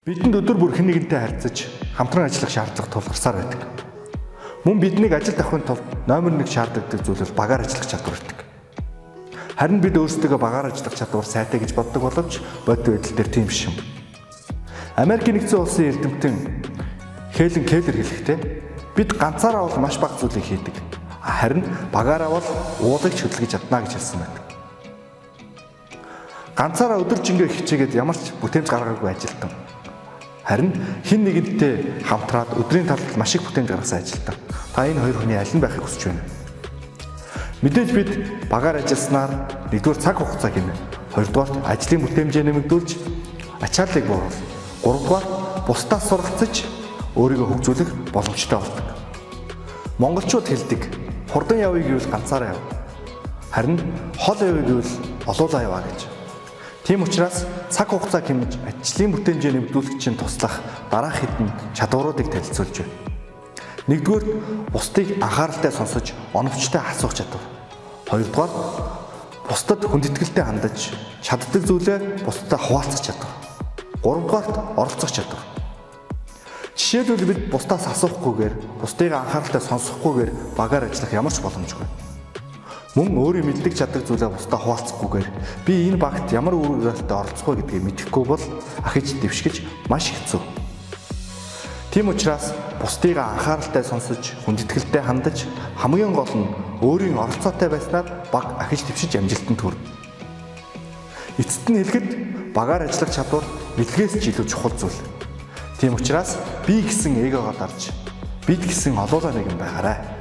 Бидэнд өдөр бүр хэн нэгэнтэй харьцаж хамтран ажиллах шаардлага тулгарсаар байдаг. Мөн биднийг ажилд авахын тулд номер 1 шаардлагатай зүйл бол багаар ажиллах чадвар гэдэг. Харин бид өөрсдөө багаар ажиллах чадвар сайтай гэж боддог боловч бодит байдал дээр тийм биш юм. Америкийн нэгдсэн улсын эрдэмтэн Хелен Келлер хэлэхдээ бид ганцаараа бол маш бага зүйлийг хийдэг. Харин багаараа бол уулыг хөдөлгөж чадна гэж хэлсэн байдаг. Ганцаараа өдөр жингээ хичээгээд ямар ч бүтээмж гаргаагүй ажилтан. Харин хэн нэгэнтэй хамтраад өдрийн талд маш их бүтээмж гаргасан ажилтан. Та энэ хоёр хүний аль нь байхыг хүсэж байна? Мэдээж бид багаар ажилласнаар нэгдүгээр цаг хугацаа хэмнэ. Хоёрдугаар ажлын бүтээмжээ нэмэгдүүлж ачааллыг бууруул. Гуравдугаар бусдаас суралцаж өөрийгөө хөгжүүлэх боломжтой болдог. Монголчууд хэлдэг хурдан явъя гэвэл ганцаараа яв. Харин хол явъя гэвэл олуулаа яваа гэж. Тийм учраас цаг хугацаа хэмнэж ажлын бүтээмжээ нэмэгдүүлэх туслах дараах хэдэн чадваруудыг танилцуулж байна. Нэгдүгээр бусдыг анхааралтай сонсож оновчтой асуух чадвар. Хоёрдугаар бусдад хүндэтгэлтэй хандаж чаддаг зүйлээ бусдад хуваалцах чадвар. Гуравдугаарт оролцох чадвар. Жишээлбэл бид бусдаас асуухгүйгээр, бусдыг анхааралтай сонсохгүйгээр багаар ажиллах ямар ч боломжгүй. Мөн өөрийн мэддэг чаддаг зүйлээ бусдад хуваалцахгүйгээр би энэ багт ямар үр өгүүлэлтэд оролцох вэ гэдгийг мэдэхгүй бол ахиж дэвшгэж маш хэцүү. Тийм учраас бусдыг анхааралтай сонсож, хүндэтгэлтэй хандаж, хамгийн гол нь өөрийн оролцоотой байснаар баг ахиж дэвшиж амжилтанд хүрнэ. Эцэст нь хэлэхэд багаар ажиллах чадвар бэлгээс ч илүү чухал зүйл. Тийм учраас би гэсэн эгогоо дарж, бид гэсэн олоолаа нэгэн байгаарай.